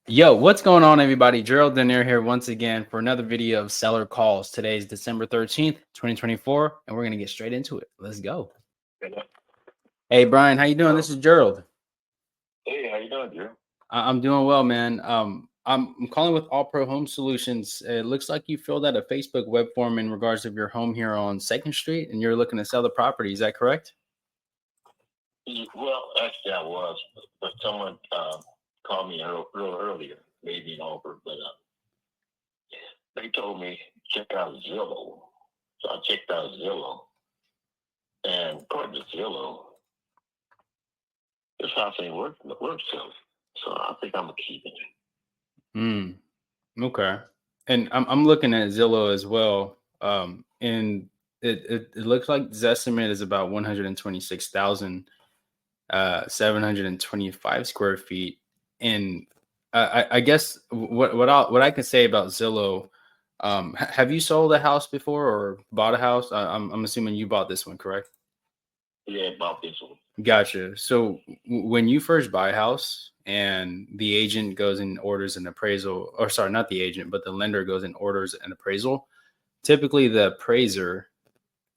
Yo, what's going on, everybody? Gerald Denier here once again for another video of seller calls. Today is December 13th, 2024, and we're going to get straight into it. Let's go. Hey, Brian, how you doing? This is Gerald. Hey, how you doing, Drew? I'm doing well, man. I'm calling with All Pro Home Solutions. It looks like you filled out a Facebook web form in regards of your home here on 2nd Street, and you're looking to sell the property. Is that correct? Well, actually, I was, but someone called me real earlier, made me an offer, but they told me check out Zillow. So I checked out Zillow, and according to Zillow, this house ain't worth so I think I'm gonna keep it. Okay. And I'm looking at Zillow as well. And it looks like this estimate is about 126,000 725 square feet. And I guess what I can say about Zillow, have you sold a house before or bought a house? I'm assuming you bought this one, correct? Yeah, about this one. Gotcha. So when you first buy a house and the agent goes and orders an appraisal, or sorry, not the agent, but the lender goes and orders an appraisal, typically the appraiser,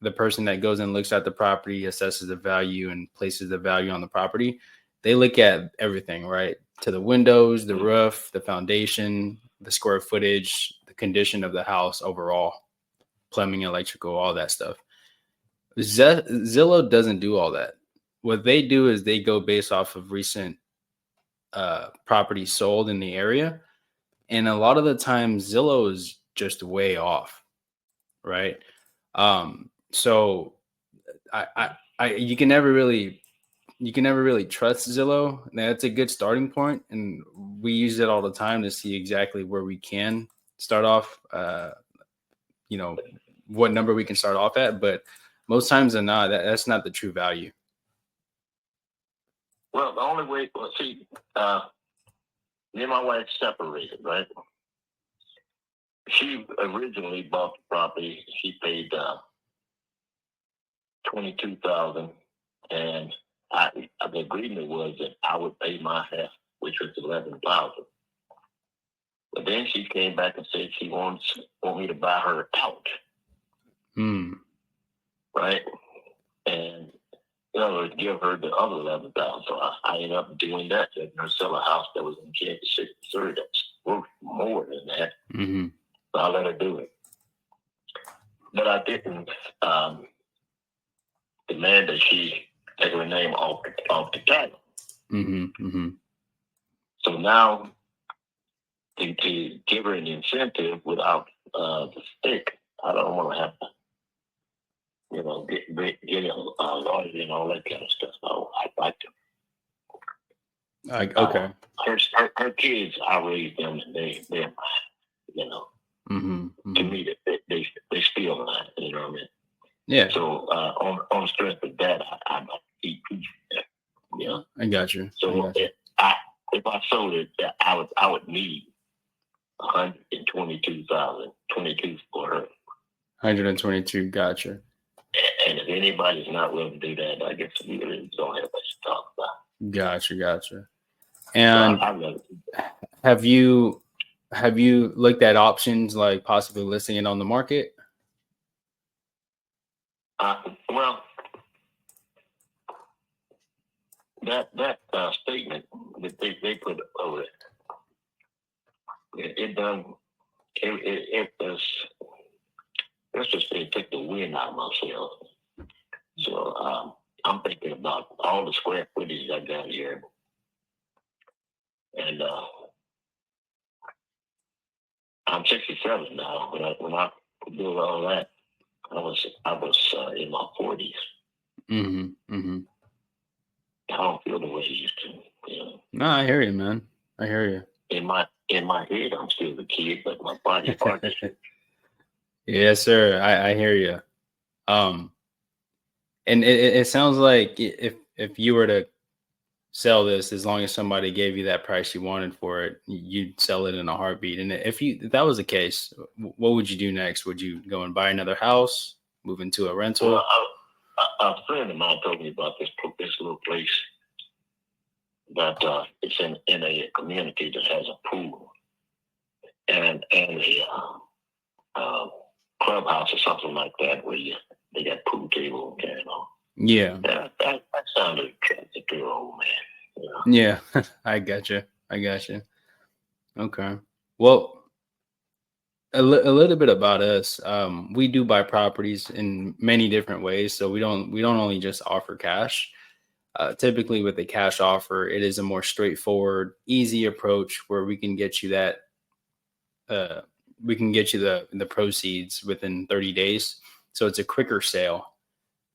the person that goes and looks at the property, assesses the value and places the value on the property, they look at everything, right? To the windows, the roof, the foundation, the square footage, the condition of the house overall, plumbing, electrical, all that stuff. Zillow doesn't do all that. What they do is they go based off of recent properties sold in the area. And a lot of the time, Zillow is just way off, right? So you can never really trust Zillow. That's a good starting point, and we use it all the time to see exactly where we can start off. What number we can start off at, but most times than not, that's not the true value. Well, the only way, me and my wife separated, right? She originally bought the property. She paid $22,000, and the agreement was that I would pay my half, which was $11,000. But then she came back and said she want me to buy her out, right? And give her the other $11,000. So I ended up doing that, letting her sell a house that was in Kansas City, Missouri, that's worth more than that. Mm-hmm. So I let her do it, but I didn't demand that she take her name off the title. Mm-hmm. Mm-hmm. So now to give her an incentive without the stick, I don't want to have to, get a lawyer and all that kind of stuff. So I'd like to. Okay. Her kids, I raised them, and they're to me they still mine. You know what I mean? Yeah. So on the strength of that, I might keep peace. I got you. So if I sold it, I would need 122,000, 22 for her. 122. Gotcha. And if anybody's not willing to do that, I guess we really don't have much to talk about. Gotcha. And have you looked at options like possibly listing it on the market? Well, that statement that they put over it done. It was, let's just say, it took the wind out of my sails. So I'm thinking about all the square footage I got here, and I'm 67 now. When I do all that, I was in my 40s. Mm-hmm. I don't feel the way I used to. No, I hear you, man. I hear you. In my head, I'm still a kid, but my body part is. Yes, sir. I hear you. And it sounds like if you were to sell this, as long as somebody gave you that price you wanted for it, you'd sell it in a heartbeat. And if that was the case, what would you do next? Would you go and buy another house, move into a rental? Well, a friend of mine told me about this little place but it's in a community that has a pool and a clubhouse or something like that where they got pool table and Yeah. that sounded attractive to an old man. You know? Yeah. I gotcha. Okay. Well, a little bit about us. We do buy properties in many different ways. So we don't only just offer cash. Typically with a cash offer, it is a more straightforward, easy approach where uh, we can get you the proceeds within 30 days. So it's a quicker sale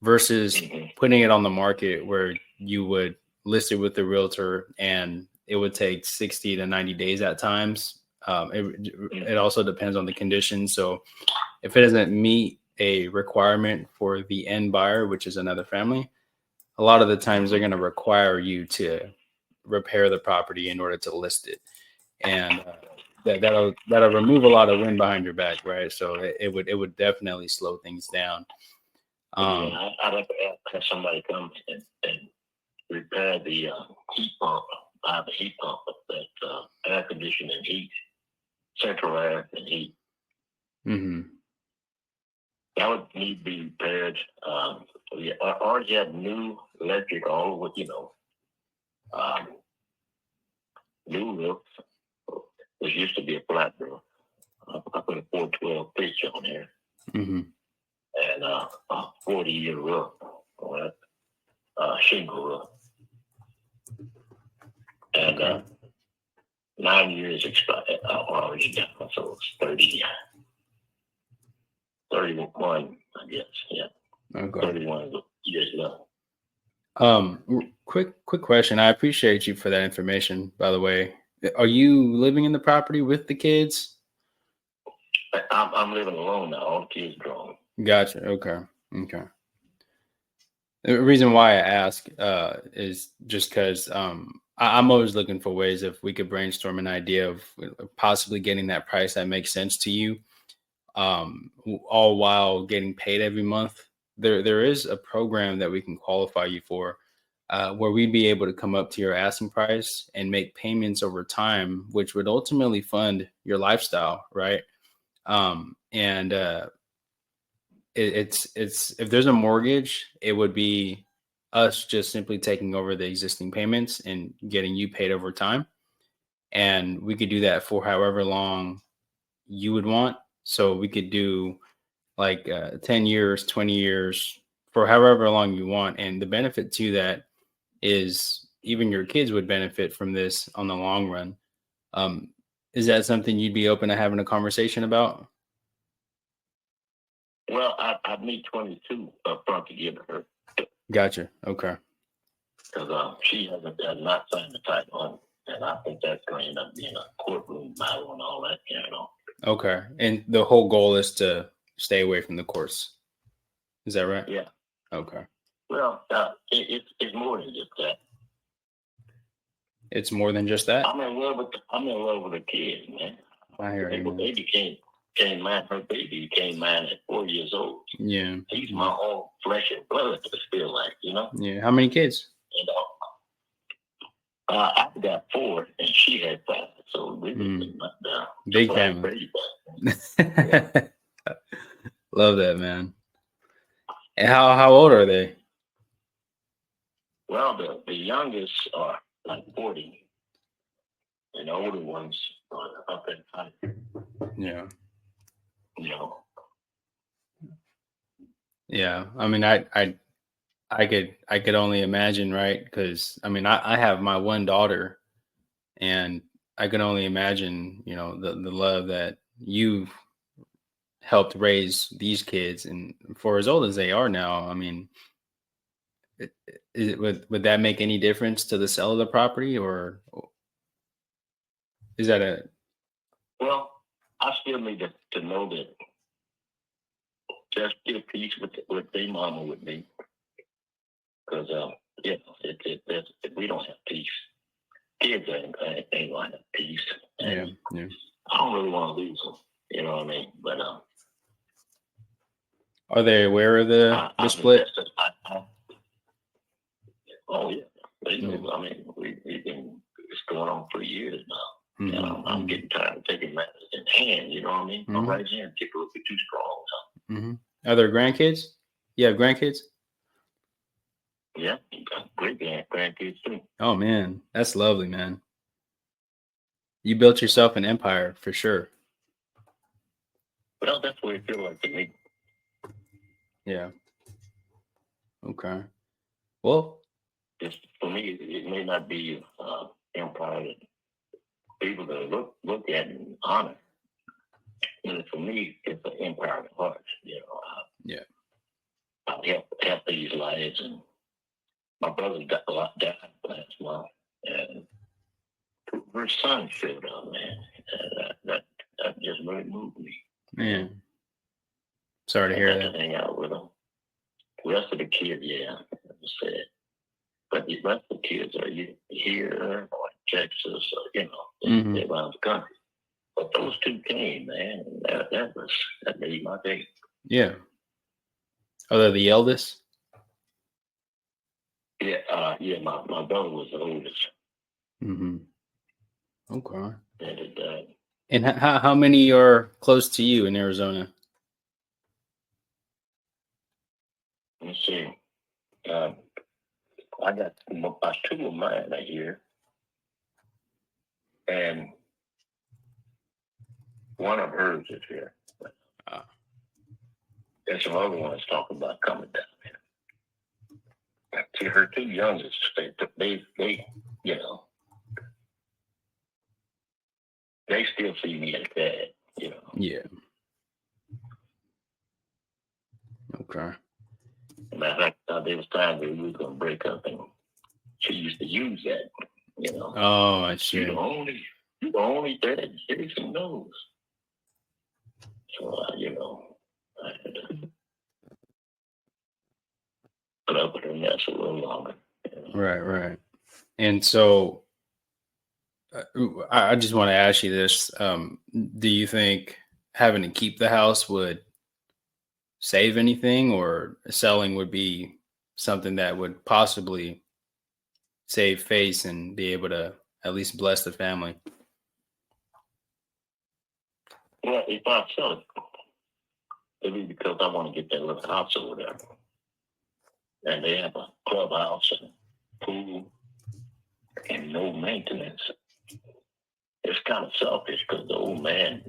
versus Mm-hmm. putting it on the market where you would list it with the realtor and it would take 60 to 90 days at times. It also depends on the conditions. So if it doesn't meet a requirement for the end buyer, which is another family, a lot of the times they're going to require you to repair the property in order to list it. And that'll remove a lot of wind behind your back, right? So it would definitely slow things down. Yeah, I'd have to have somebody come and repair the heat pump. I have a heat pump that air conditioning heat, central air and heat. Mm-hmm. That would need to be repaired. We already had new electric all with, new roof. This used to be a flat roof. I put a 412 pitch on there Mm-hmm. and a 40-year roof on it, shingle roof. And Okay. 9 years already done, so it's 31, I guess. Yeah, Okay. 31 years left. Quick question. I appreciate you for that information, by the way. Are you living in the property with the kids? I'm living alone now. All the kids grown. Gotcha. Okay. The reason why I ask is just because I'm always looking for ways if we could brainstorm an idea of possibly getting that price that makes sense to you, all while getting paid every month. There is a program that we can qualify you for, where we'd be able to come up to your asking price and make payments over time, which would ultimately fund your lifestyle, right? And it's if there's a mortgage, it would be us just simply taking over the existing payments and getting you paid over time. And we could do that for however long you would want. So we could do like 10 years, 20 years, for however long you want. And the benefit to that is even your kids would benefit from this on the long run. Um, is that something you'd be open to having a conversation about? Well, I'd need 22 up front to give her Gotcha. Okay. because she has not signed the title on, and I think that's going to end up being a courtroom battle and all that, Okay. And the whole goal is to stay away from the courts. Is that right? Yeah. Okay. Well, it's more than just that. It's more than just that. I'm in love with the kids, man. I hear you, The man. baby came mine. Her baby came mine at 4 years old. Yeah. He's my own flesh and blood. I feel like, Yeah. How many kids? And I've got 4, and she had 5. So we Big family. Love that, man. And how old are they? Well, the youngest are like 40, and the older ones are up in height. Yeah. Yeah. Yeah. I mean, I could only imagine, right? Because I mean, I have my one daughter, and I can only imagine, the love that you've helped raise these kids, and for as old as they are now, I mean, would that make any difference to the sale of the property, or is that a Well, I still need to know that just get peace with their mama with me, because if we don't have peace, kids ain't gonna have peace. And yeah. I don't really want to lose them. You know what I mean? But Are they aware of the split? Oh yeah, they know. I mean, we years now. Mm-hmm. And I'm getting tired of taking matters in hand. You know what I mean? My right hand tip a little bit too strong. So. Mm-hmm. Are there grandkids? You have grandkids? Yeah, great grandkids too. Oh man, that's lovely, man. You built yourself an empire for sure. Well, that's what it feels like to me. Yeah. Okay. Well, for me, it may not be empire that people to look at and honor. And for me, it's an empire of the heart. You know, yeah. I help these lives, and my brother died last month, and her son showed up, man. And that just really moved me. Man, sorry to hear I got that. to hang out with him. The rest of the kids, yeah, as I said. But the rest of the kids are here or in Texas or, you know, they're around the country. But those two came, man. And that made my day. Yeah. Are they the eldest? Yeah, my brother was the oldest. Mm-hmm. Okay. And And how many are close to you in Arizona? let me see. I got two of mine are here. And one of hers is here. There's some other ones talking about coming down here. See, her two youngest, they you know, they still see me as dad, you know. Yeah. Okay. Matter of fact, there was times where we were going to break up, and she used to use that, you know. Oh, I see. You're the only dad Jason knows. So, you know, I had to put up with her mess a little longer. You know? Right. And so I just want to ask you this. Do you think having to keep the house would save anything, or selling would be something that would possibly save face and be able to at least bless the family? Well, if I sell it, it'd be because I want to get that little house over there. And they have a clubhouse and pool and no maintenance. It's kind of selfish because the old man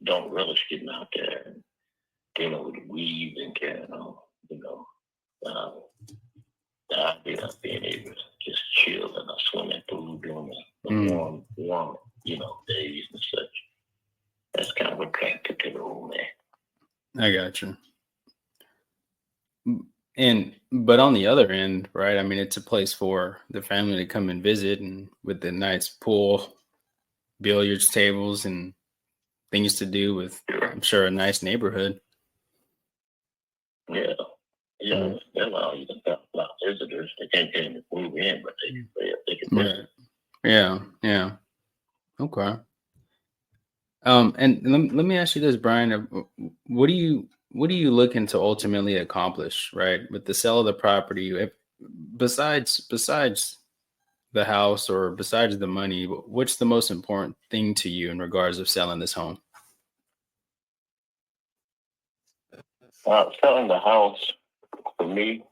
don't relish getting out there and dealing with the weeds and carrying on, you know. The idea of being able to just chill in a swimming pool during the warm, you know, days and such. That's kind of attractive to the old man. I got you. But on the other end, right? I mean, it's a place for the family to come and visit, and with the nice pool, billiards tables, and things to do with, I'm sure, a nice neighborhood. Yeah. They allow you to have a lot of visitors. They can't move in, but they can visit. Yeah. Okay. And let me ask you this, Brian. What do you looking to ultimately accomplish, right, with the sale of the property? Besides the house or besides the money, what's the most important thing to you in regards of selling this home? Selling the house for me,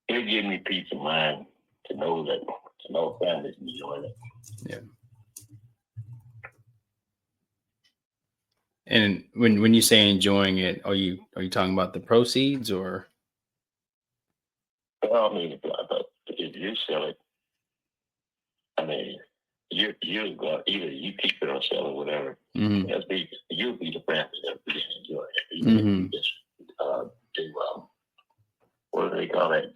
it gives me peace of mind to know that family's enjoying it. Yeah. And when you say enjoying it, are you talking about the proceeds or? Well, I mean, if you sell it, I mean, you're going either you keep it or sell it, whatever. Mm-hmm. You'll be the family that really enjoy it. Even if you just do what do they call it?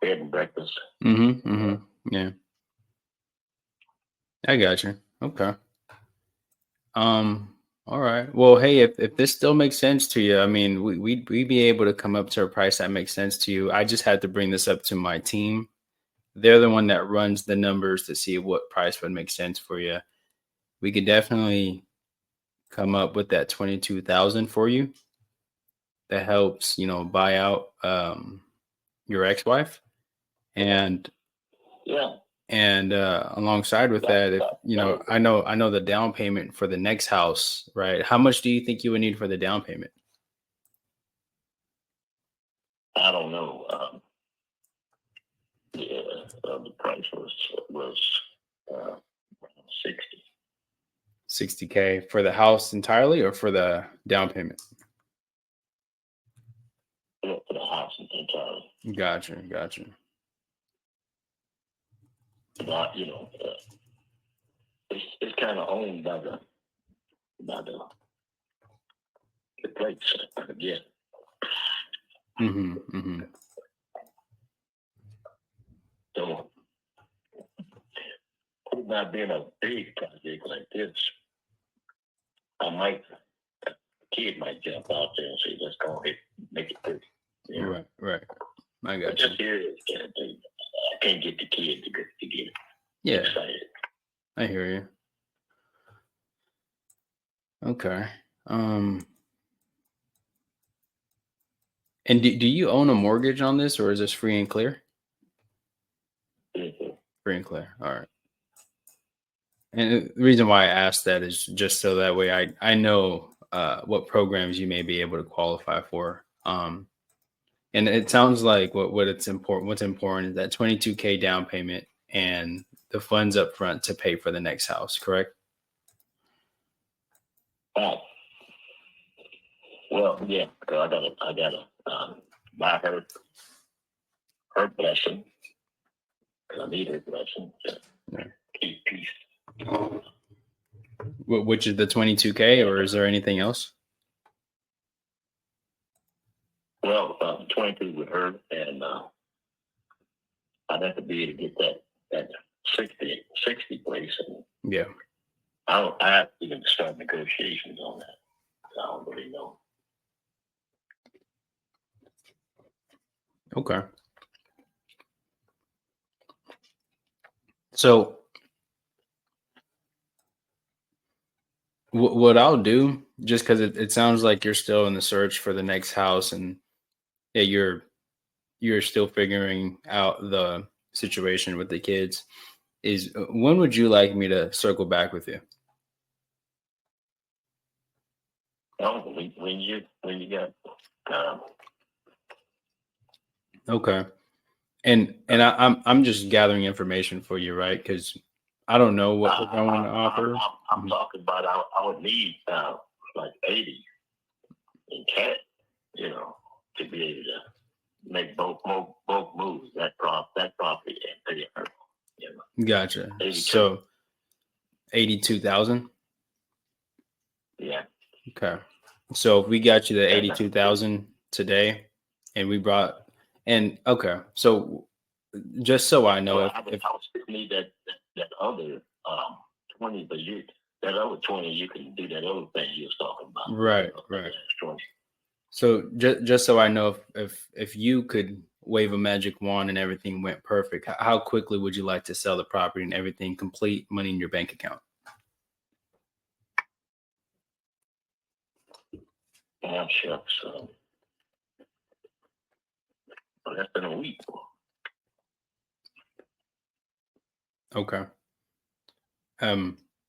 Bed and breakfast. Yeah. I got you. Okay. All right. Well, hey, if this still makes sense to you, I mean, we'd be able to come up to a price that makes sense to you. I just had to bring this up to my team. They're the one that runs the numbers to see what price would make sense for you. We could definitely come up with that 22,000 for you. That helps, buy out your ex-wife, And Yeah. and alongside with that, if I know the down payment for the next house, right? How much do you think you would need for the down payment? I don't know. Yeah, the price was uh, 60. 60K for the house entirely, or for the down payment? For the house entirely. Gotcha. But it's kind of owned by the place again. Mm-hmm. So it not being a big project like this, a kid might jump out there and say, "Let's go ahead and make it pretty." Right. I But got just you. here, I can't get the kid to get Yeah, excited. I hear you. Okay. And do you own a mortgage on this, or is this free and clear? Mhm. Free and clear. All right. And the reason why I asked that is just so that way I know what programs you may be able to qualify for. And it sounds like what's important is that 22K down payment and the funds up front to pay for the next house, correct? Well, yeah, because I gotta buy her blessing. 'Cause I need her blessing to Yeah. keep peace. Which is the 22K, or is there anything else? Well, 22 with her, and I'd have to be able to get that 60 place, and Yeah. I have to even start negotiations on that. I don't really know. Okay. So what I'll do, just because it sounds like you're still in the search for the next house, and yeah, you're still figuring out the situation with the kids, is when would you like me to circle back with you? When you got Okay. And I'm just gathering information for you, right? Because I don't know what we're going to offer. I'm talking about I would need like 80 in cash, to be able to make both moves, that property and pay her. Gotcha. 82. So 82,000. Yeah. Okay. So if we got you the 82,000 today, and we brought, and okay, so just so I know, Well, if I would still need that other 20, but that other 20 you can do that other thing you was talking about. right. That 20. So just so I know, if you could wave a magic wand and everything went perfect, how quickly would you like to sell the property and everything complete, money in your bank account? Damn shucks. Less than a week. Okay.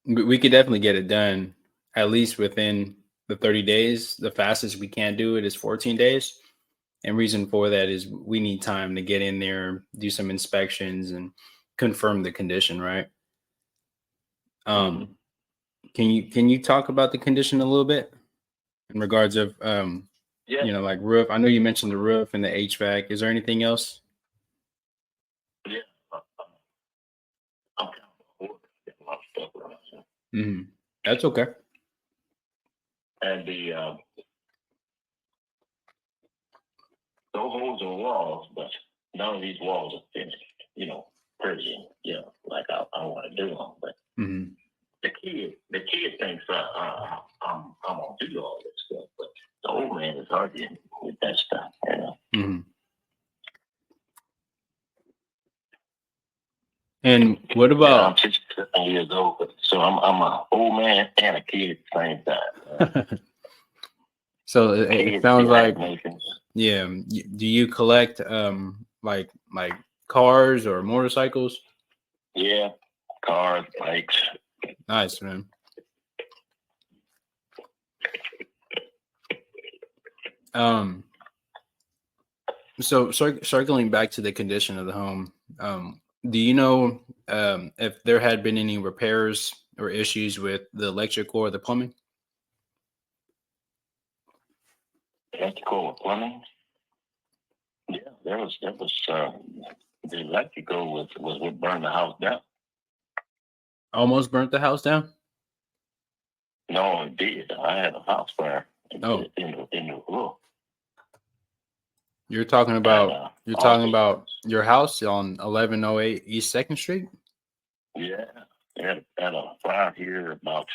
We could definitely get it done at least within the 30 days. The fastest we can do it is 14 days. And reason for that is we need time to get in there, do some inspections, and confirm the condition, right? Um, can you talk about the condition a little bit in regards of Yeah. like roof? I know you mentioned the roof and the HVAC. Is there anything else? Yeah. I'm kind of bored. Getting a lot of stuff around here. Mm-hmm. That's okay. And no holes in walls, but none of these walls are finished, pretty, like I want to do them. But Mm-hmm. the kid thinks I'm gonna do all this stuff, but the old man is arguing with that stuff, Mm-hmm. And what And about? I'm 67 years old, so I'm an old man and a kid at the same time. So it Kids sounds like, imaginations. yeah. Do you collect like cars or motorcycles? Yeah, cars, bikes. Nice, man. So circling back to the condition of the home, do you know if there had been any repairs or issues with the electrical or the plumbing? Electrical or plumbing? Yeah, there was the electrical was what burned the house down. Almost burnt the house down? No, it did. I had a house fire in Oh, the roof. you're talking And about also, your house on 1108 East 2nd Street? yeah, had a fire here about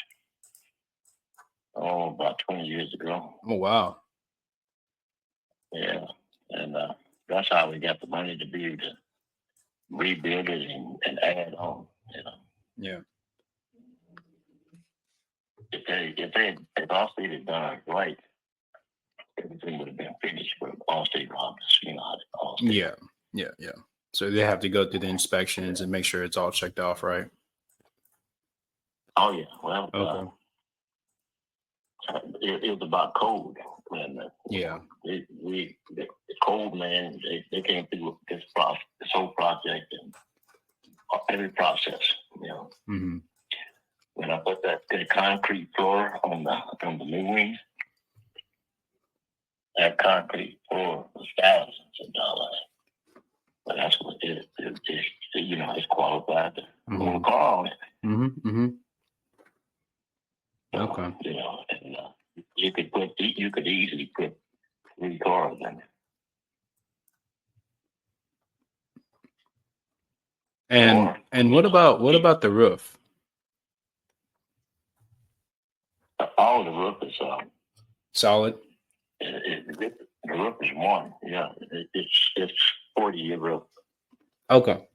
20 years ago. Oh, wow. Yeah, and that's how we got the money to be able to rebuild it and add on. You know, Yeah. if Allstate had done it right, everything would have been finished. But Allstate robbed us. You know how Allstate. Yeah. So they have to go through the inspections and make sure it's all checked off, right? Oh yeah, well, Okay. it was about code. And Yeah. the code man, they came through this whole project and every process. You know, Mm-hmm. when I put that concrete floor on the new wing, that concrete floor was thousands of dollars. But that's what it you know, it's qualified to move a car on it. Mm-hmm. So, Okay. you know, and you could easily put 3 cars in it. And what about the roof? All the roof is Solid? the roof is one. Yeah, it's 40-year roof. Okay.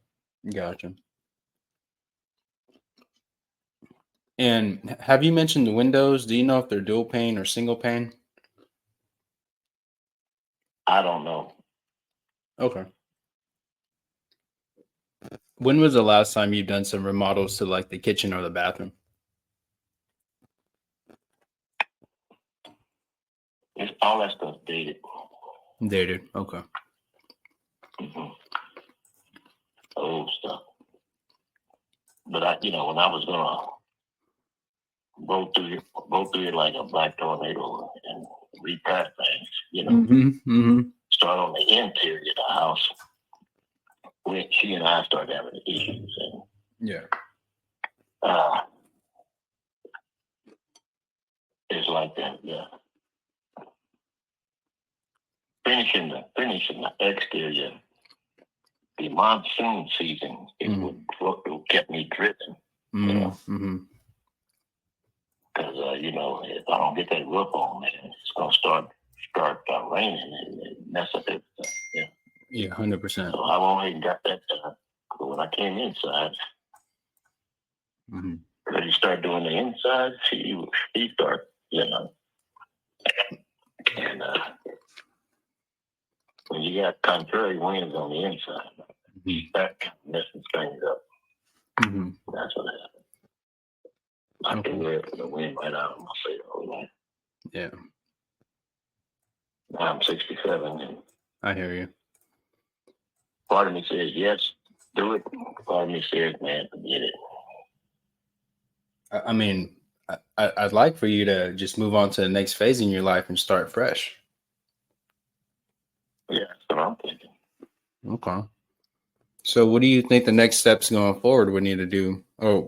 Gotcha. And have you mentioned the windows? Do you know if they're dual pane or single pane? I don't know. Okay. When was the last time you've done some remodels to like the kitchen or the bathroom? It's all that stuff dated. Dated. Okay. Mm-hmm. Old stuff. But when I was gonna go through it like a black tornado and repair things, Mm-hmm. start on the interior of the house. When she and I started having issues, and Yeah. it's like that. Yeah. Finishing the exterior, the monsoon season, it kept me dripping. Mm-hmm. Because if I don't get that roof on, man, it's gonna start raining and mess up everything. Yeah. Yeah, 100%. So I went ahead and got that done. But when I came inside, Mm-hmm. when he started doing the inside, he started, and when you got contrary winds on the inside, that messes things up. Mm-hmm. That's what happened. I can hear the wind right out of my face all night. Yeah. Now I'm 67, and I hear you. part of me says yes, do it. Part of me says, man, forget it. I mean, I'd like for you to just move on to the next phase in your life and start fresh. Yeah, that's what I'm thinking. Okay. So what do you think the next steps going forward would need to do or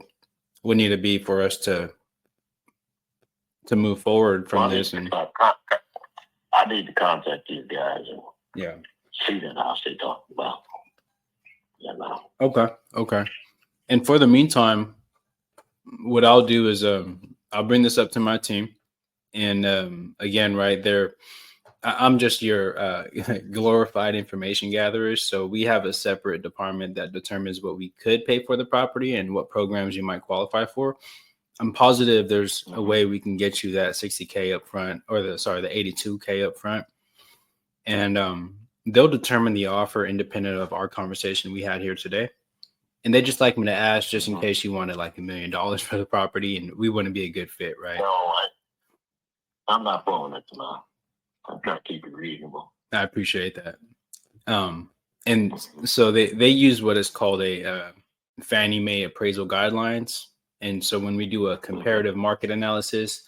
would need to be for us to move forward from this? And I need to contact these guys and see that house they talking about. Okay. And for the meantime, what I'll do is I'll bring this up to my team. And again, right there, I'm just your glorified information gatherers. So we have a separate department that determines what we could pay for the property and what programs you might qualify for. I'm positive there's a way we can get you that $60K up front or the $82K up front. And they'll determine the offer independent of our conversation we had here today. And they just like me to ask just in case you wanted like $1 million for the property and we wouldn't be a good fit, right? No, I'm not blowing it now. I'm trying to keep it reasonable. I appreciate that. And so they use what is called a Fannie Mae appraisal guidelines. And so when we do a comparative market analysis,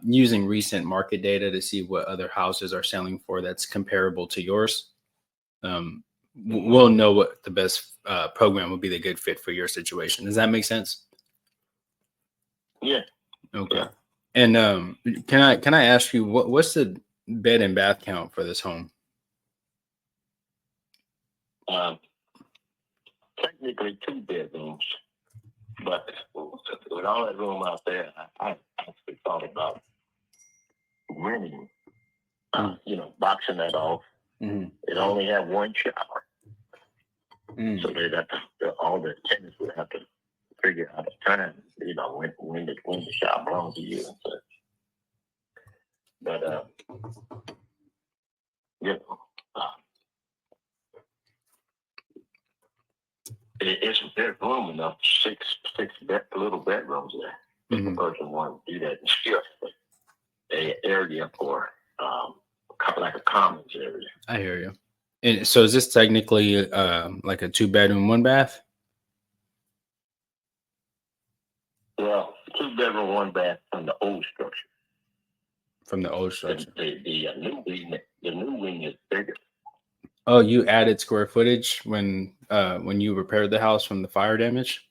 using recent market data to see what other houses are selling for that's comparable to yours, we'll know what the best program would be the good fit for your situation. Does that make sense? Yeah. Okay. Yeah. And can I ask you what's the bed and bath count for this home? Technically 2 bedrooms, but with all that room out there, I actually thought about renting, boxing that off. Mm-hmm. It only had 1 shower. Mm. So they'd have to, all the tenants would have to figure out a time, when the shower belongs to you and such. But, there's room enough, six little bedrooms there. If a person wanted to do that, it's just an area for like a commons area. I hear you. And so is this technically like a 2-bedroom, 1 bath? Well, 2 bedroom, 1 bath from the old structure. From the old structure. The new wing is bigger. Oh, you added square footage when you repaired the house from the fire damage?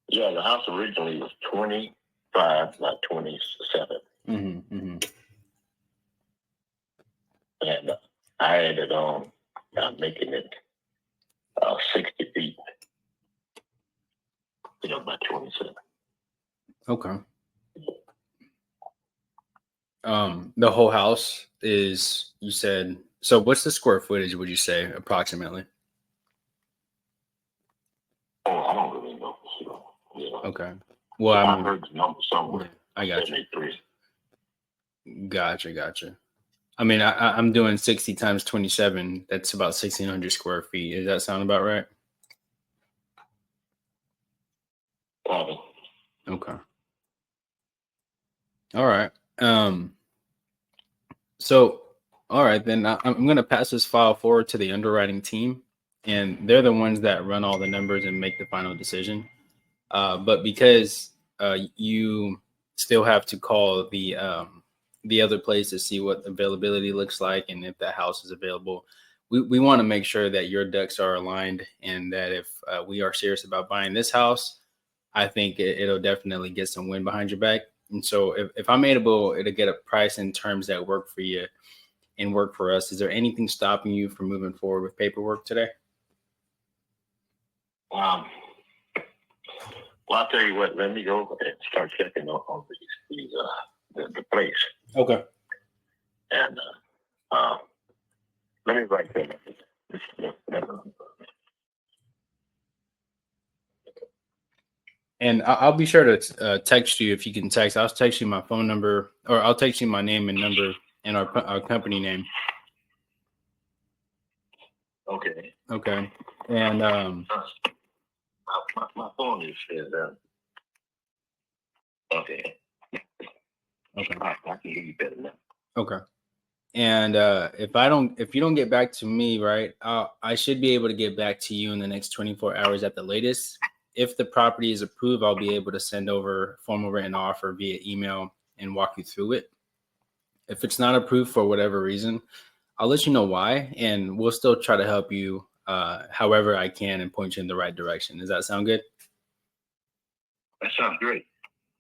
Yeah, the house originally was 25 by 27. Mm-hmm, mm-hmm. And I added on, making it 60 feet, by 27. Okay. The whole house is, you said, so what's the square footage, would you say, approximately? Oh, I don't really know. Okay. Well, I heard the number somewhere. I got you. 73. Gotcha. I mean, I'm doing 60 times 27. That's about 1,600 square feet. Does that sound about right? Probably. Okay. All right. So, all right, then I'm going to pass this file forward to the underwriting team, and they're the ones that run all the numbers and make the final decision. But because you still have to call the other place to see what availability looks like and if that house is available, we want to make sure that your ducks are aligned and that if we are serious about buying this house, I think it'll definitely get some wind behind your back. And so if I'm able to get a price in terms that work for you and work for us, is there anything stopping you from moving forward with paperwork today? Well, I'll tell you what. Let me go and start checking on the place. Okay. And let me write that. And I'll be sure to text you if you can text. I'll text you my phone number, or I'll text you my name and number and our company name. Okay. Okay. And my phone is okay. Okay. I can hear you better now. Okay. And if you don't get back to me, right, I should be able to get back to you in the next 24 hours at the latest. If the property is approved, I'll be able to send over a formal written offer via email and walk you through it. If it's not approved for whatever reason, I'll let you know why, and we'll still try to help you however I can and point you in the right direction. Does that sound good? That sounds great.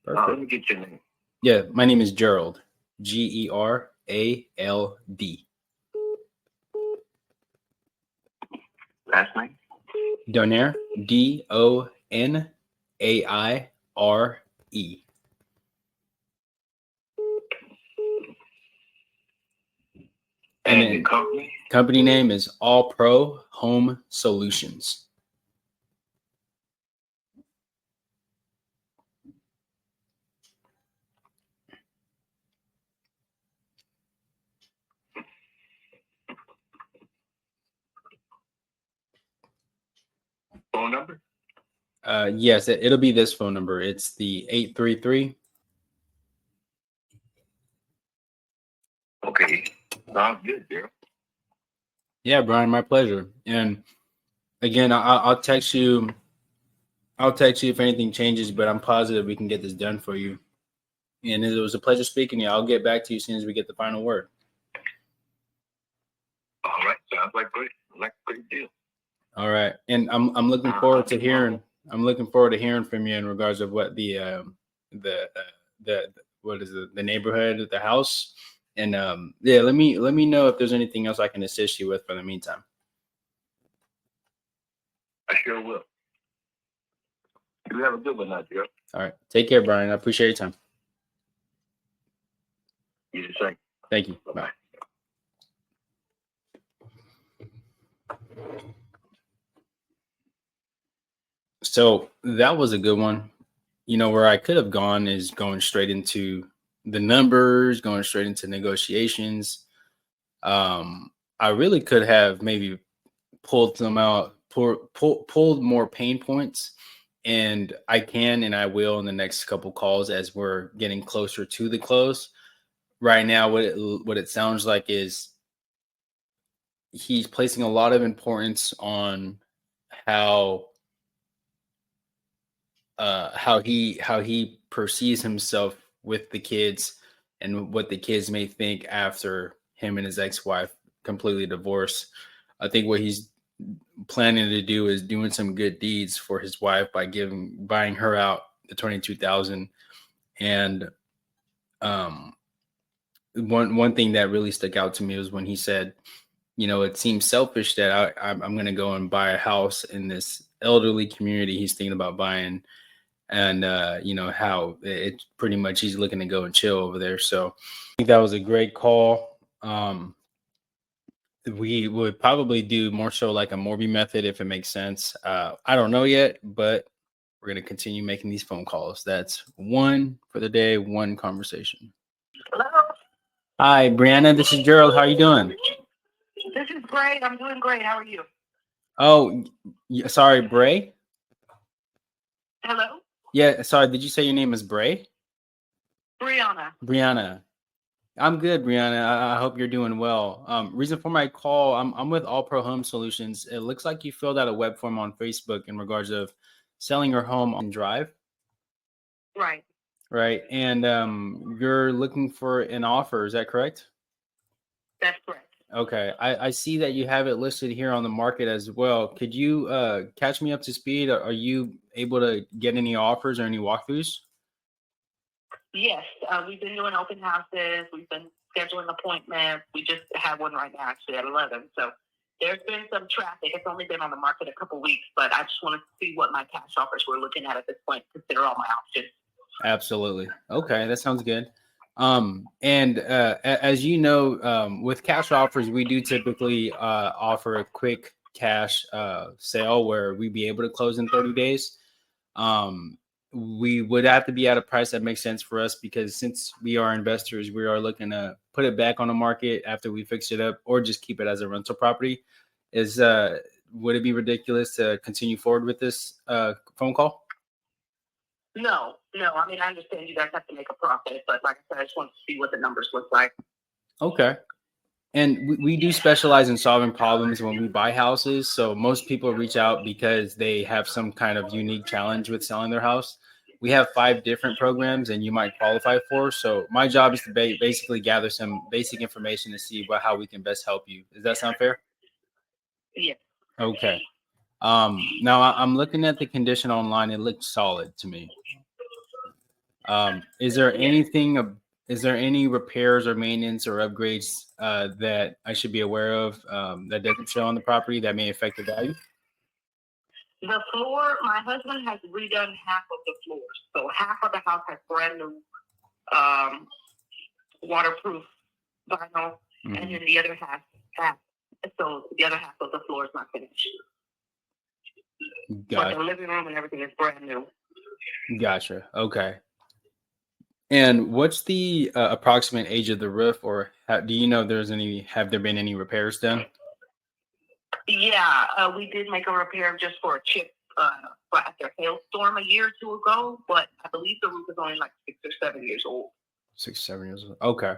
Perfect. Let me get your name. Yeah, my name is Gerald. Gerald. Last name? Donaire. Donaire. And the company name is All Pro Home Solutions. number? Yes, it'll be this phone number. It's the 833. Okay. Sounds good, Daryl. Yeah, Brian, my pleasure. And again, I'll text you. I'll text you if anything changes, but I'm positive we can get this done for you. And it was a pleasure speaking to you. I'll get back to you as soon as we get the final word. All right. Sounds like a great deal. All right. And I'm looking forward to hearing. I'm looking forward to hearing from you in regards of what the what is it, the neighborhood, the house, and yeah. Let me know if there's anything else I can assist you with for the meantime. I sure will. You have a good one now, Daryl. All right. Take care, Brian. I appreciate your time. You the same. Thank you. Bye-bye. So that was a good one. You know, where I could have gone is going straight into the numbers, going straight into negotiations. I really could have maybe pulled them out, pulled more pain points, and I can and I will in the next couple calls as we're getting closer to the close. Right now, what it sounds like is he's placing a lot of importance on how he perceives himself with the kids and what the kids may think after him and his ex-wife completely divorced. I think what he's planning to do is doing some good deeds for his wife by buying her out the 22,000. And one thing that really stuck out to me was when he said, you know, it seems selfish that I'm going to go and buy a house in this elderly community he's thinking about buying. And, you know, how it pretty much he's looking to go and chill over there. So I think that was a great call. We would probably do more so like a Morby method if it makes sense. I don't know yet, but we're going to continue making these phone calls. That's one for the day, one conversation. Hello. Hi, Brianna. This is Gerald. How are you doing? This is great. I'm doing great. How are you? Oh, sorry, Bray. Hello. Yeah, sorry. Did you say your name is Bray? Brianna. Brianna. I'm good, Brianna. I hope you're doing well. Reason for my call, I'm with All Pro Home Solutions. It looks like you filled out a web form on Facebook in regards of selling your home on Drive. Right. Right. And you're looking for an offer. Is that correct? That's correct. Okay. I see that you have it listed here on the market as well. Could you catch me up to speed? Are you able to get any offers or any walkthroughs? Yes. We've been doing open houses. We've been scheduling appointments. We just have one right now, actually, at 11. So there's been some traffic. It's only been on the market a couple weeks, but I just wanted to see what my cash offers we're looking at this point, consider all my options. Absolutely. Okay. That sounds good. And as you know, with cash offers, we do typically offer a quick cash sale where we'd be able to close in 30 days. We would have to be at a price that makes sense for us because since we are investors, we are looking to put it back on the market after we fix it up or just keep it as a rental property. Would it be ridiculous to continue forward with this phone call? No. I mean, I understand you guys have to make a profit, but like I said, I just want to see what the numbers look like. Okay. And we do specialize in solving problems when we buy houses. So most people reach out because they have some kind of unique challenge with selling their house. We have 5 different programs and you might qualify for. So my job is to basically gather some basic information to see how we can best help you. Does that sound fair? Yes. Okay. Now I'm looking at the condition online. It looks solid to me. Is there any repairs or maintenance or upgrades that I should be aware of that doesn't show on the property that may affect the value? The floor, my husband has redone half of the floors. So half of the house has brand new waterproof vinyl, and then the other half. So the other half of the floor is not finished. But the living room and everything is brand new. Gotcha. Okay. And what's the approximate age of the roof, or do you know have there been any repairs done? Yeah, we did make a repair just for a chip after a hailstorm a year or two ago, but I believe the roof is only like 6 or 7 years old. 6, 7 years old. Okay.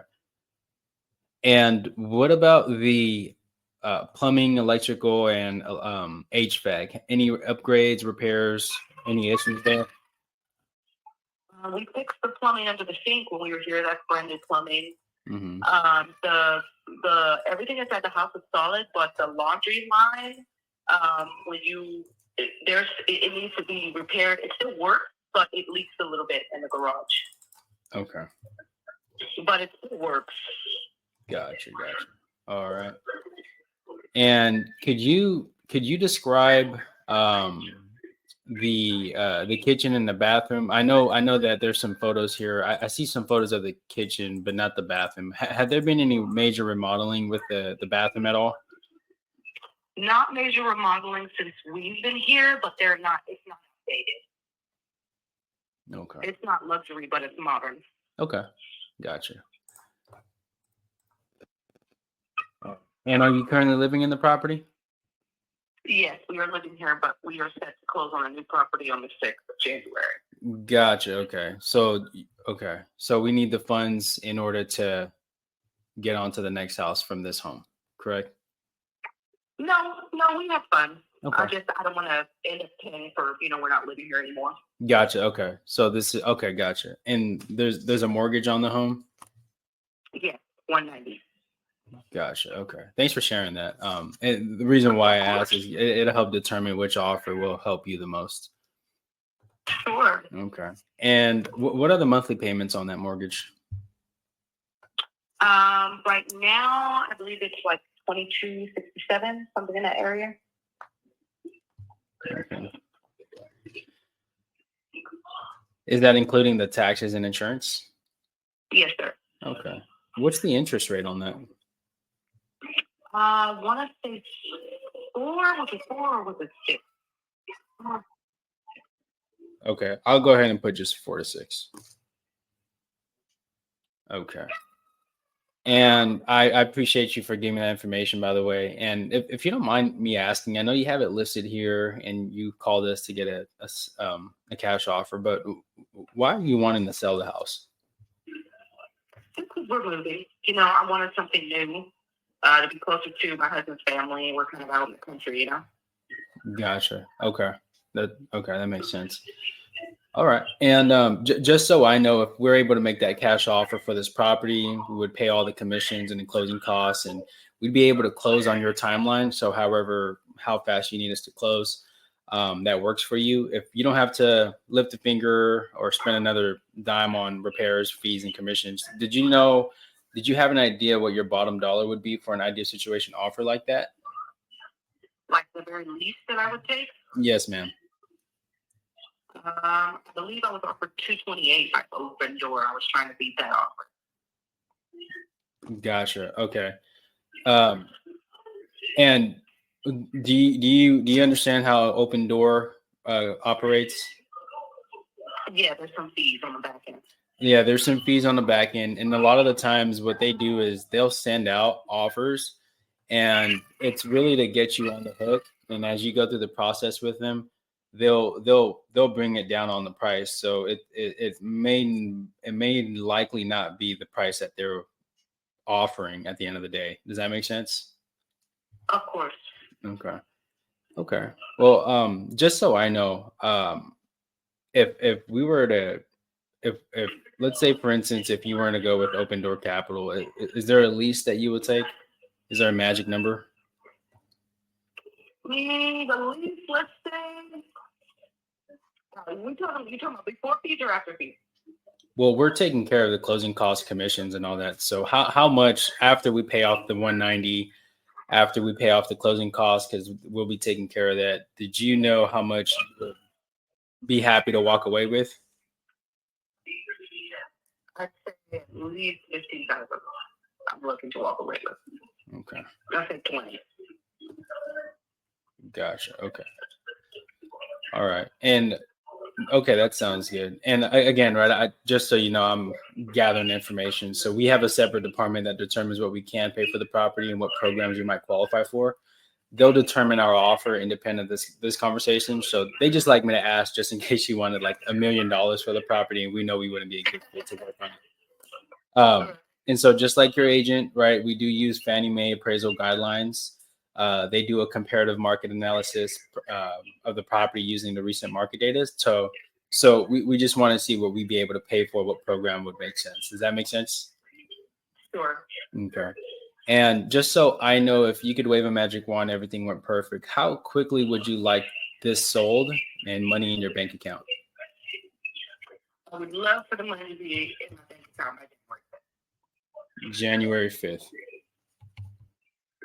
And what about the plumbing, electrical, and HVAC? Any upgrades, repairs, any issues there? We fixed the plumbing under the sink when we were here. That's brand new plumbing. Mm-hmm. The everything inside the house is solid, but the laundry line, it needs to be repaired. It still works, but it leaks a little bit in the garage. Okay. But it still works. Gotcha. All right. And could you describe the kitchen and the bathroom? I know that there's some photos here. I see some photos of the kitchen, but not the bathroom. Had there been any major remodeling with the bathroom at all? Not major remodeling since we've been here, but it's not outdated. Okay. It's not luxury, but it's modern. Okay. Gotcha. And are you currently living in the property? Yes, we are living here, but we are set to close on a new property on the 6th of January. Gotcha. Okay. So we need the funds in order to get onto the next house from this home, correct? No, we have fun. Okay. I don't want to end up paying for, we're not living here anymore. Gotcha. Okay. So this is okay. Gotcha. And there's a mortgage on the home? Yes, $190. Gotcha. Okay. Thanks for sharing that. And the reason why I asked is it'll help determine which offer will help you the most. Sure. Okay. And what are the monthly payments on that mortgage? Right now, I believe it's like $22.67, something in that area. Okay. Is that including the taxes and insurance? Yes, sir. Okay. What's the interest rate on that? I want to say 4. Was it 4 or was it 6? Okay. I'll go ahead and put just 4 to 6. Okay. And I appreciate you for giving me that information, by the way. And if you don't mind me asking, I know you have it listed here and you called us to get a cash offer, but why are you wanting to sell the house? Because we're moving. I wanted something new to be closer to my husband's family. We're kind of out in the country, Gotcha. Okay. That makes sense. All right. And just so I know, if we're able to make that cash offer for this property, we would pay all the commissions and the closing costs, and we'd be able to close on your timeline. So how fast you need us to close, that works for you. If you don't have to lift a finger or spend another dime on repairs, fees, and commissions, did you have an idea what your bottom dollar would be for an ideal situation offer like that? Like the very least that I would take? Yes, ma'am. I believe I was offered $228 by Open Door. I was trying to beat that offer. Gotcha. Okay. And do you understand how Open Door operates? Yeah, there's some fees on the back end. Yeah, there's some fees on the back end, and a lot of the times what they do is they'll send out offers, and it's really to get you on the hook. And as you go through the process with them, they'll bring it down on the price. So it may likely not be the price that they're offering at the end of the day. Does that make sense? Of course. Okay. Well, just so I know, if we were to, if let's say for instance, if you were to go with Open Door Capital, is there a lease that you would take? Is there a magic number? The lease, let's say, you talking about before fees or after fees? Well, we're taking care of the closing costs, commissions, and all that. So how much after we pay off the 190, after we pay off the closing costs, because we'll be taking care of that. Did you know how much you would be happy to walk away with? I'd say at least $15,000. I'm looking to walk away with. Okay. I said 20. Gotcha. Okay. All right. And okay, that sounds good. And again, right, just so you know, I'm gathering information. So we have a separate department that determines what we can pay for the property and what programs you might qualify for. they'll determine our offer independent of this conversation. So they just like me to ask just in case you wanted like $1 million for the property, and we know we wouldn't be a good fit to work on it. And so just like your agent, right, we do use Fannie Mae appraisal guidelines. They do a comparative market analysis of the property using the recent market data. So we just want to see what we'd be able to pay for, what program would make sense. Does that make sense? Sure. Okay. And just so I know, if you could wave a magic wand, everything went perfect, how quickly would you like this sold and money in your bank account? I would love for the money to be in my bank account by January 5th.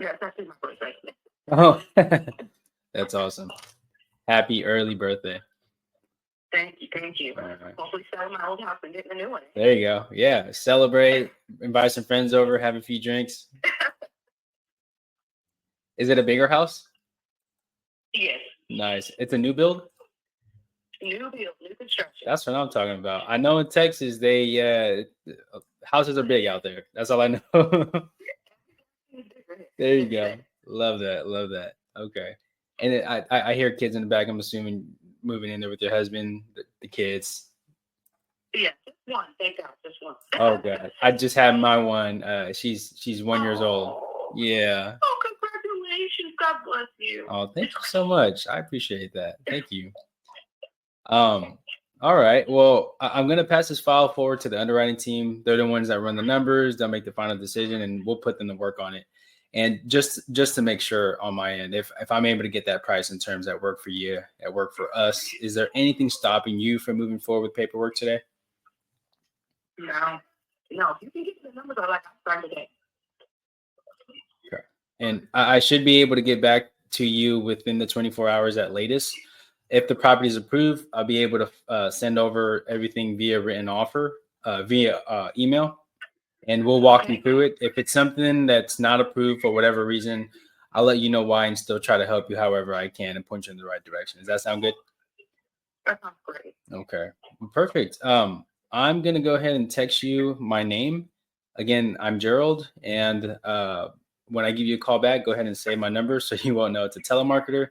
Yeah, that's actually my birthday. Oh, that's awesome. Happy early birthday. Thank you. All right. Hopefully sell my old house and get a new one. There you go. Yeah. Celebrate, invite some friends over, have a few drinks. Is it a bigger house? Yes. Nice. It's a new build? New build, new construction. That's what I'm talking about. I know in Texas, houses are big out there. That's all I know. There you go. Love that. Okay. And I hear kids in the back. I'm assuming moving in there with your husband, the kids. Yeah, just one. Thank God, just one. Oh God, I just had my one. She's 1 year old. Yeah. Oh, congratulations! God bless you. Oh, thank you so much. I appreciate that. Thank you. All right. Well, I'm gonna pass this file forward to the underwriting team. They're the ones that run the numbers. They'll make the final decision, and we'll put them to work on it. And just to make sure on my end, if I'm able to get that price in terms that work for you, that work for us, is there anything stopping you from moving forward with paperwork today? No. If you can get the numbers, I'll start today. Okay. And I should be able to get back to you within the 24 hours at latest. If the property is approved, I'll be able to send over everything via written offer, via email. And we'll walk you through it. If it's something that's not approved for whatever reason, I'll let you know why and still try to help you however I can and point you in the right direction. Does that sound good? That sounds great. Okay, perfect. I'm going to go ahead and text you my name. Again, I'm Gerald. And when I give you a call back, go ahead and save my number so you won't know it's a telemarketer.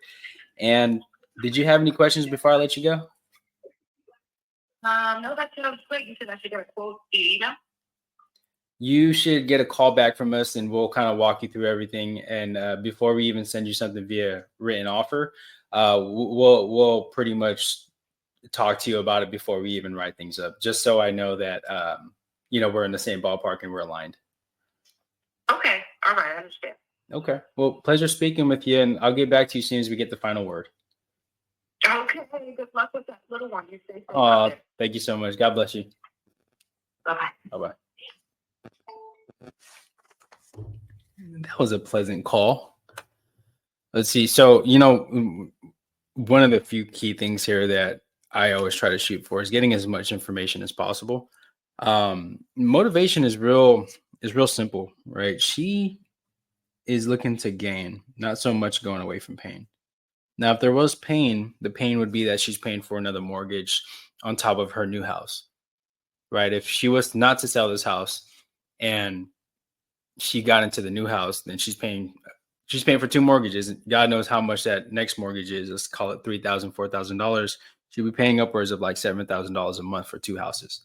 And did you have any questions before I let you go? No, that sounds great. You said I should get a quote via email? You should get a call back from us and we'll kind of walk you through everything. And before we even send you something via written offer, we'll pretty much talk to you about it before we even write things up, just so I know that, we're in the same ballpark and we're aligned. Okay. All right. I understand. Okay. Well, pleasure speaking with you, and I'll get back to you as soon as we get the final word. Okay. Good luck with that little one. You stay safe. Thank you so much. God bless you. Bye-bye. Bye-bye. That was a pleasant call. Let's see. So, one of the few key things here that I always try to shoot for is getting as much information as possible. Motivation is real simple, right? She is looking to gain, not so much going away from pain. Now, if there was pain, the pain would be that she's paying for another mortgage on top of her new house, right? If she was not to sell this house and she got into the new house, then she's paying for two mortgages. God knows how much that next mortgage is. Let's call it $3,000, $4,000. She'll be paying upwards of like $7,000 a month for two houses.